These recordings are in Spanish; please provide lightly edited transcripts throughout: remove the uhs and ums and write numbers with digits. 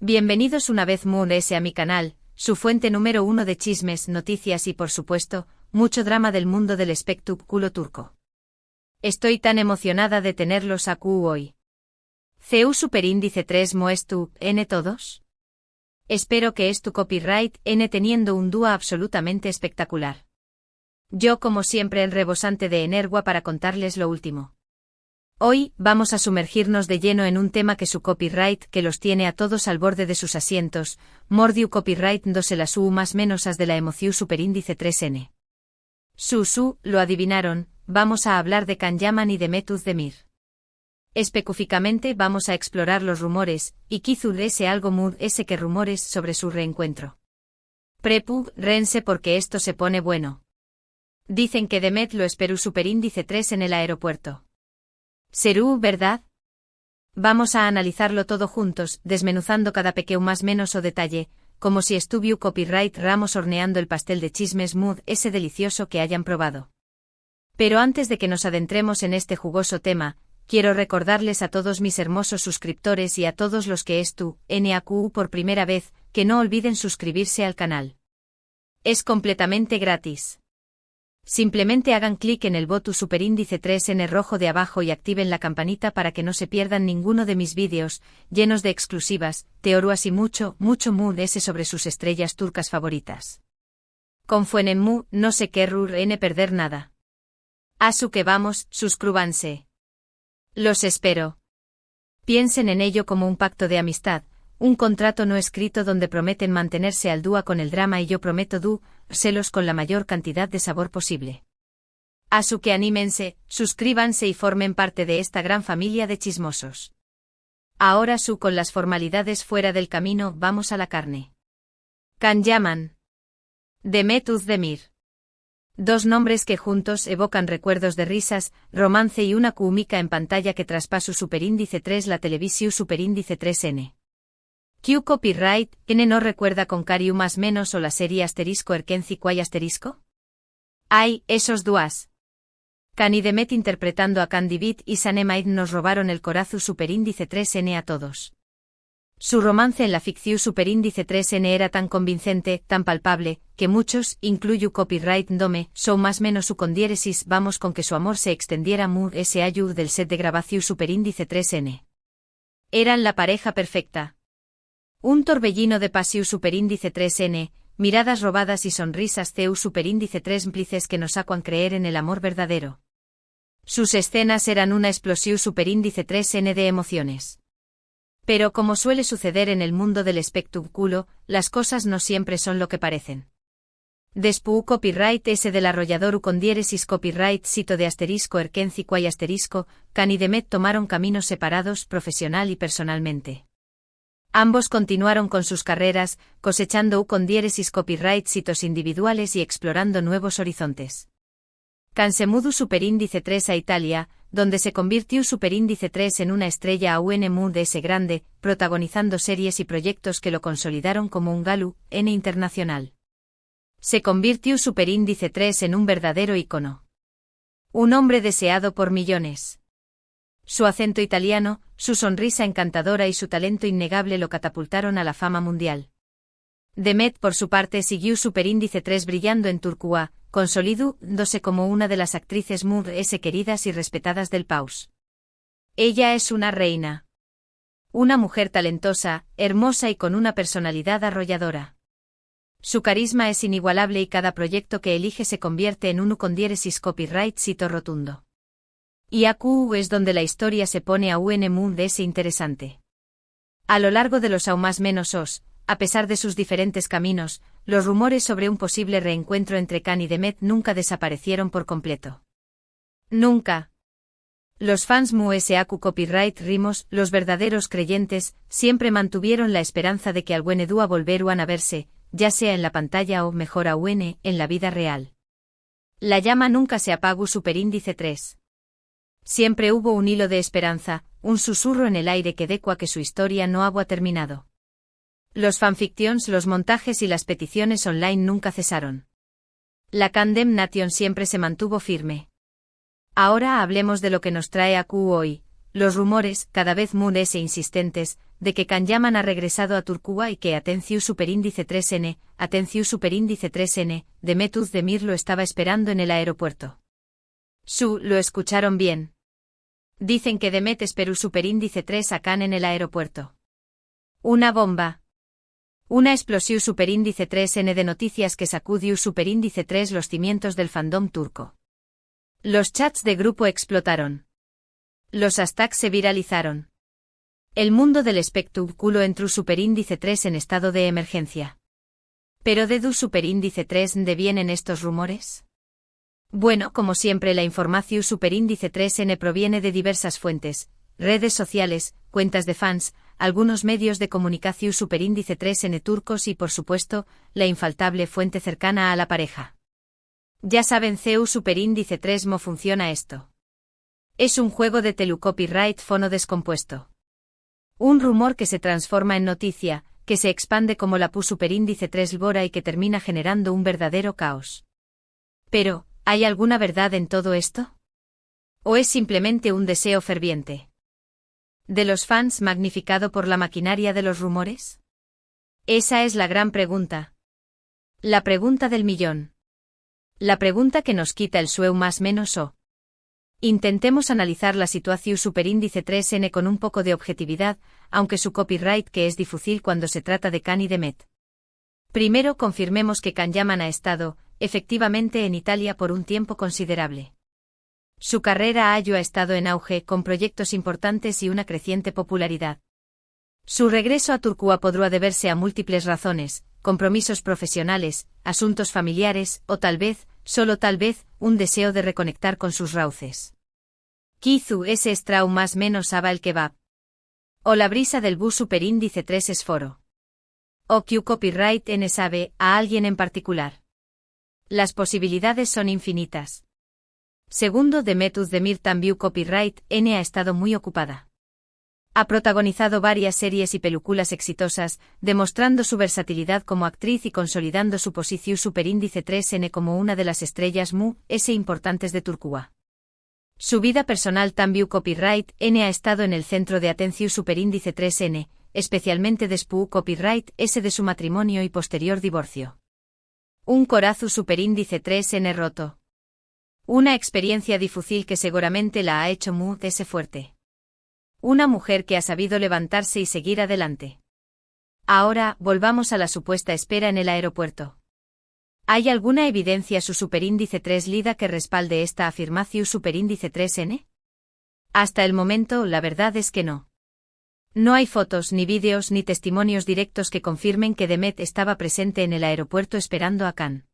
Bienvenidos una vez más a mi canal, su fuente número 1 de chismes, noticias y por supuesto, mucho drama del mundo del espectáculo turco. Estoy tan emocionada de tenerlos aquí hoy. CU Superíndice 3 Moestu, N todos. Espero que es tu copyright N teniendo un dúo absolutamente espectacular. Yo como siempre en rebosante de energía para contarles lo último. Hoy, vamos a sumergirnos de lleno en un tema que su copyright que los tiene a todos al borde de sus asientos, mordiu copyright se la su más menos as de la emoción superíndice 3N. Lo adivinaron, vamos a hablar de Can Yaman y de Mehmet Özdemir. Específicamente vamos a explorar los rumores, y quizás ese algo mood ese que rumores sobre su reencuentro. Prepu, rense porque esto se pone bueno. Dicen que Demet lo esperó superíndice 3 en el aeropuerto. ¿Serú verdad? Vamos a analizarlo todo juntos, desmenuzando cada pequeño más menos o detalle, como si estuviera copyright Ramos horneando el pastel de chismes mood ese delicioso que hayan probado. Pero antes de que nos adentremos en este jugoso tema, quiero recordarles a todos mis hermosos suscriptores y a todos los que NAQ por primera vez, que no olviden suscribirse al canal. Es completamente gratis. Simplemente hagan clic en el botón superíndice 3 en el rojo de abajo y activen la campanita para que no se pierdan ninguno de mis vídeos, llenos de exclusivas, teorías y mucho mood ese sobre sus estrellas turcas favoritas. Confíen en mu, no se querrur n perder nada. A su que vamos, suscríbanse. Los espero. Piensen en ello como un pacto de amistad, un contrato no escrito donde prometen mantenerse al dúa con el drama y yo prometo celos con la mayor cantidad de sabor posible. A su que anímense, suscríbanse y formen parte de esta gran familia de chismosos. Ahora con las formalidades fuera del camino, vamos a la carne. Can Yaman. Mehmet Özdemir. Dos nombres que juntos evocan recuerdos de risas, romance y una cómica en pantalla que traspasó superíndice 3 la televisión superíndice 3N. Q copyright, N no recuerda con cariu más menos o la serie asterisco Erkenci Quay asterisco? Ay, esos duas. Can y Demet interpretando a Can David y Sanemaid nos robaron el corazón superíndice 3N a todos. Su romance en la ficción superíndice 3N era tan convincente, tan palpable, que muchos, incluyo copyright Dome, son más menos su con diéresis vamos con que su amor se extendiera mood ese ayud del set de grabación superíndice 3N. Eran la pareja perfecta. Un torbellino de pasión superíndice 3N, miradas robadas y sonrisas CU superíndice 3 cómplices que nos hacuan creer en el amor verdadero. Sus escenas eran una explosión superíndice 3N de emociones. Pero como suele suceder en el mundo del espectáculo, las cosas no siempre son lo que parecen. Después copyright ese del arrollador con diéresis copyright cito de asterisco Erkenci Quay asterisco, Can y Demet tomaron caminos separados profesional y personalmente. Ambos continuaron con sus carreras, cosechando con diéresis copyright citos individuales y explorando nuevos horizontes. Can se mudó superíndice 3 a Italia, donde se convirtió superíndice 3 en una estrella mood ese grande, protagonizando series y proyectos que lo consolidaron como un galu N internacional. Se convirtió superíndice 3 en un verdadero ícono. Un hombre deseado por millones. Su acento italiano, su sonrisa encantadora y su talento innegable lo catapultaron a la fama mundial. Demet por su parte siguió superíndice 3 brillando en Turquía, consolidándose como una de las actrices mood ese queridas y respetadas del país. Ella es una reina. Una mujer talentosa, hermosa y con una personalidad arrolladora. Su carisma es inigualable y cada proyecto que elige se convierte en uno con diéresis copyright cito rotundo. Y AQ es donde la historia se pone a mood ese interesante. A lo largo de los aún más menos a pesar de sus diferentes caminos, los rumores sobre un posible reencuentro entre Can y Demet nunca desaparecieron por completo. Nunca. Los fans AQ copyright rimos, los verdaderos creyentes, siempre mantuvieron la esperanza de que algún dúa volveruan a verse, ya sea en la pantalla o, mejor aún, en la vida real. La llama nunca se apagó superíndice 3. Siempre hubo un hilo de esperanza, un susurro en el aire que decua que su historia no había terminado. Los fanfictions, los montajes y las peticiones online nunca cesaron. La Candem Nation siempre se mantuvo firme. Ahora hablemos de lo que nos trae AQ hoy, los rumores, cada vez más insistentes, de que Kanyaman ha regresado a Turquía y que Atenciu superíndice 3N, Demet Özdemir lo estaba esperando en el aeropuerto. Lo escucharon bien. Dicen que Demet esperó superíndice 3 a Kan en el aeropuerto. Una bomba. Una explosión superíndice 3N de noticias que sacudió superíndice 3 los cimientos del fandom turco. Los chats de grupo explotaron. Los hashtags se viralizaron. El mundo del espectáculo entró superíndice 3 en estado de emergencia. ¿Pero de superíndice 3 de vienen estos rumores? Bueno, como siempre la información superíndice 3N proviene de diversas fuentes, redes sociales, cuentas de fans, algunos medios de comunicación superíndice 3N turcos y por supuesto, la infaltable fuente cercana a la pareja. Ya saben CEU superíndice 3 ¿Cómo funciona esto? Es un juego de telecopyright fono descompuesto. Un rumor que se transforma en noticia, que se expande como la superíndice 3 Bora y que termina generando un verdadero caos. Pero, ¿hay alguna verdad en todo esto? ¿O es simplemente un deseo ferviente de los fans magnificado por la maquinaria de los rumores? Esa es la gran pregunta. La pregunta del millón. La pregunta que nos quita el sueño más menos o. Intentemos analizar la situación superíndice 3N con un poco de objetividad, aunque su copyright que es difícil cuando se trata de Kan y Demet. Primero confirmemos que Kanyaman ha estado, efectivamente en Italia por un tiempo considerable. Su carrera ha estado en auge con proyectos importantes y una creciente popularidad. Su regreso a Turquía podrá deberse a múltiples razones, compromisos profesionales, asuntos familiares o tal vez, solo tal vez, un deseo de reconectar con sus raíces. Kizu ese estrau más menos aba el kebab. O la brisa del bus superíndice 3 esforo. O Q copyright n sabe a alguien en particular. Las posibilidades son infinitas. Segundo, Demet Özdemir también copyright n ha estado muy ocupada. Ha protagonizado varias series y películas exitosas, demostrando su versatilidad como actriz y consolidando su posición superíndice 3N como una de las estrellas importantes de Turquía. Su vida personal también copyright N ha estado en el centro de atención superíndice 3N, especialmente después copyright S de su matrimonio y posterior divorcio. Un corazón superíndice 3N roto. Una experiencia difícil que seguramente la ha hecho ese fuerte. Una mujer que ha sabido levantarse y seguir adelante. Ahora, volvamos a la supuesta espera en el aeropuerto. ¿Hay alguna evidencia su superíndice 3 Lida que respalde esta afirmación superíndice 3N? Hasta el momento, la verdad es que no. No hay fotos, ni vídeos, ni testimonios directos que confirmen que Demet estaba presente en el aeropuerto esperando a Kan.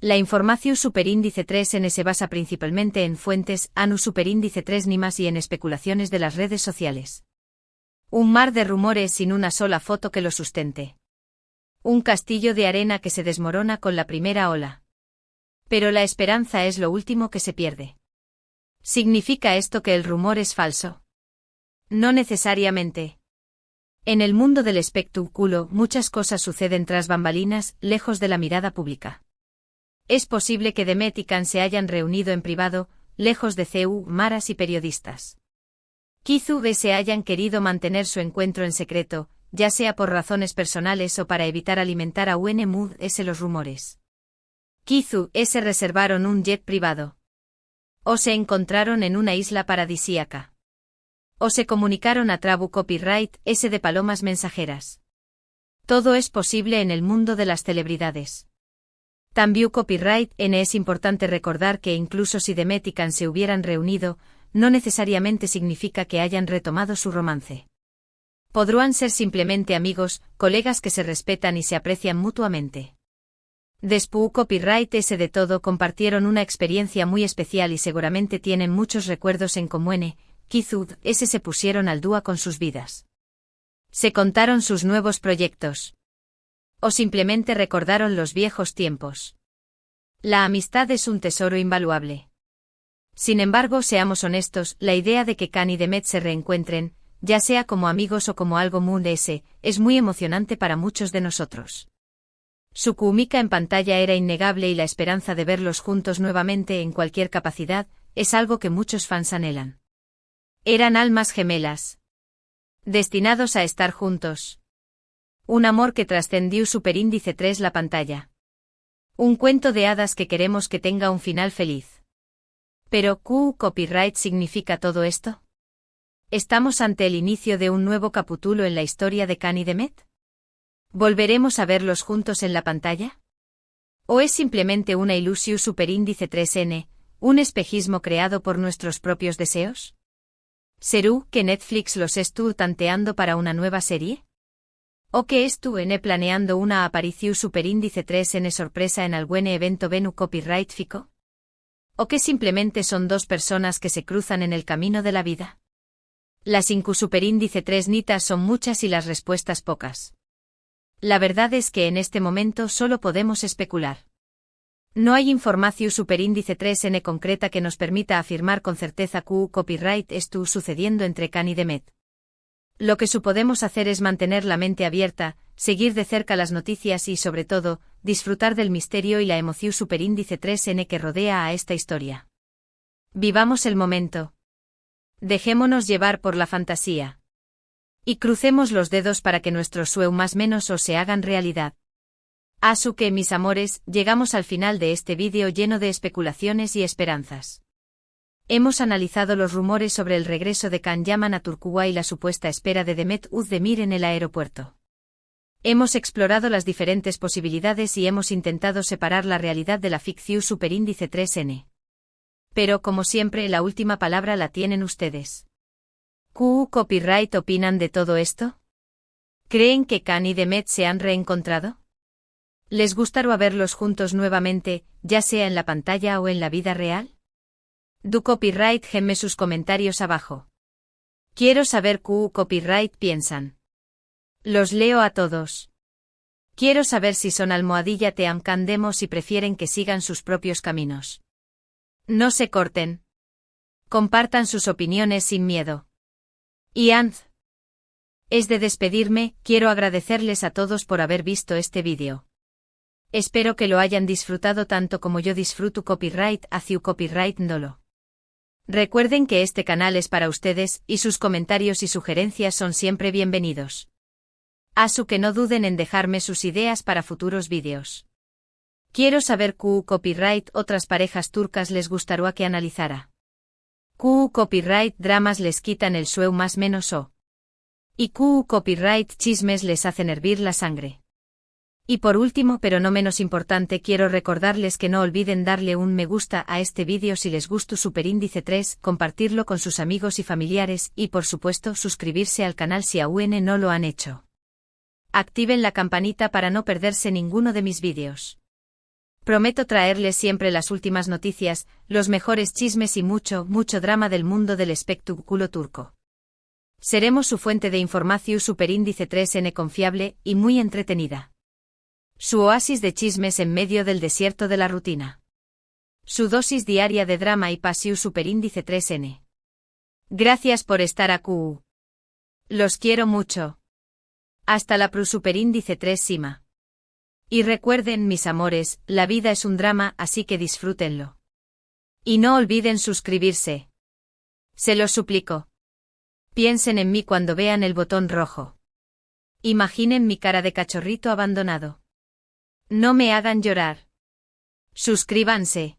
La información superíndice 3N se basa principalmente en fuentes ANU superíndice 3 ni más y en especulaciones de las redes sociales. Un mar de rumores sin una sola foto que lo sustente. Un castillo de arena que se desmorona con la primera ola. Pero la esperanza es lo último que se pierde. ¿Significa esto que el rumor es falso? No necesariamente. En el mundo del espectáculo muchas cosas suceden tras bambalinas, lejos de la mirada pública. Es posible que Demet y Kan se hayan reunido en privado, lejos de CEU, maras y periodistas. Kizu se hayan querido mantener su encuentro en secreto, ya sea por razones personales o para evitar alimentar a los rumores. Kizu se reservaron un jet privado. O se encontraron en una isla paradisíaca. O se comunicaron a Trabu copyright S de palomas mensajeras. Todo es posible en el mundo de las celebridades. También copyright N es importante recordar que incluso si Demet y Kan se hubieran reunido, no necesariamente significa que hayan retomado su romance. Podrán ser simplemente amigos, colegas que se respetan y se aprecian mutuamente. Después copyright S de todo compartieron una experiencia muy especial y seguramente tienen muchos recuerdos en común. Kizu S se pusieron al dúo con sus vidas. Se contaron sus nuevos proyectos. O simplemente recordaron los viejos tiempos. La amistad es un tesoro invaluable. Sin embargo, seamos honestos, la idea de que Kan y Demet se reencuentren, ya sea como amigos o como algo es muy emocionante para muchos de nosotros. Su química en pantalla era innegable y la esperanza de verlos juntos nuevamente en cualquier capacidad, es algo que muchos fans anhelan. Eran almas gemelas. Destinados a estar juntos. Un amor que trascendió superíndice 3 la pantalla. Un cuento de hadas que queremos que tenga un final feliz. Pero, ¿qué copyright significa todo esto? ¿Estamos ante el inicio de un nuevo capítulo en la historia de Can y Demet? ¿Volveremos a verlos juntos en la pantalla? ¿O es simplemente una ilusión superíndice 3n, un espejismo creado por nuestros propios deseos? ¿Será que Netflix los estuvo tanteando para una nueva serie? ¿O que estuvo planeando una aparición superíndice 3n sorpresa en algún evento Venu copyright fico? ¿O que simplemente son dos personas que se cruzan en el camino de la vida? Las superíndice 3 nitas son muchas y las respuestas pocas. La verdad es que en este momento solo podemos especular. No hay información superíndice 3n concreta que nos permita afirmar con certeza que copyright estuvo sucediendo entre Can y Demet. Lo que podemos hacer es mantener la mente abierta, seguir de cerca las noticias y, sobre todo, disfrutar del misterio y la emoción superíndice 3n que rodea a esta historia. Vivamos el momento. Dejémonos llevar por la fantasía. Y crucemos los dedos para que nuestros sueños más menos o se hagan realidad. Así que, mis amores, llegamos al final de este vídeo lleno de especulaciones y esperanzas. Hemos analizado los rumores sobre el regreso de Can Yaman a Turquía y la supuesta espera de Demet Özdemir en el aeropuerto. Hemos explorado las diferentes posibilidades y hemos intentado separar la realidad de la ficción superíndice 3n. Pero, como siempre, la última palabra la tienen ustedes. ¿Qué copyright opinan de todo esto? ¿Creen que Can y Demet se han reencontrado? ¿Les gustaría verlos juntos nuevamente, ya sea en la pantalla o en la vida real? Du copyright gemme sus comentarios abajo. Quiero saber qué copyright piensan. Los leo a todos. Quiero saber si son almohadilla team candemos y prefieren que sigan sus propios caminos. No se corten. Compartan sus opiniones sin miedo. Y antes de despedirme, quiero agradecerles a todos por haber visto este vídeo. Espero que lo hayan disfrutado tanto como yo disfruto copyright hacia copyright ndolo. Recuerden que este canal es para ustedes y sus comentarios y sugerencias son siempre bienvenidos. Así que no duden en dejarme sus ideas para futuros vídeos. Quiero saber qué copyright otras parejas turcas les gustaría que analizara. ¿Qué copyright dramas les quitan el sueño más menos o? ¿Y qué copyright chismes les hacen hervir la sangre? Y por último, pero no menos importante, quiero recordarles que no olviden darle un me gusta a este vídeo si les gustó superíndice 3, compartirlo con sus amigos y familiares y, por supuesto, suscribirse al canal si aún no lo han hecho. Activen la campanita para no perderse ninguno de mis vídeos. Prometo traerles siempre las últimas noticias, los mejores chismes y mucho, mucho drama del mundo del espectáculo turco. Seremos su fuente de información superíndice 3n confiable y muy entretenida. Su oasis de chismes en medio del desierto de la rutina. Su dosis diaria de drama y pasión superíndice 3n. Gracias por estar aquí. Los quiero mucho. Hasta la superíndice 3 Sima. Y recuerden, mis amores, la vida es un drama, así que disfrútenlo. Y no olviden suscribirse. Se los suplico. Piensen en mí cuando vean el botón rojo. Imaginen mi cara de cachorrito abandonado. No me hagan llorar. Suscríbanse.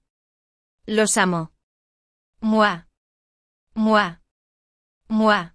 Los amo. Mua. Mua. Mua.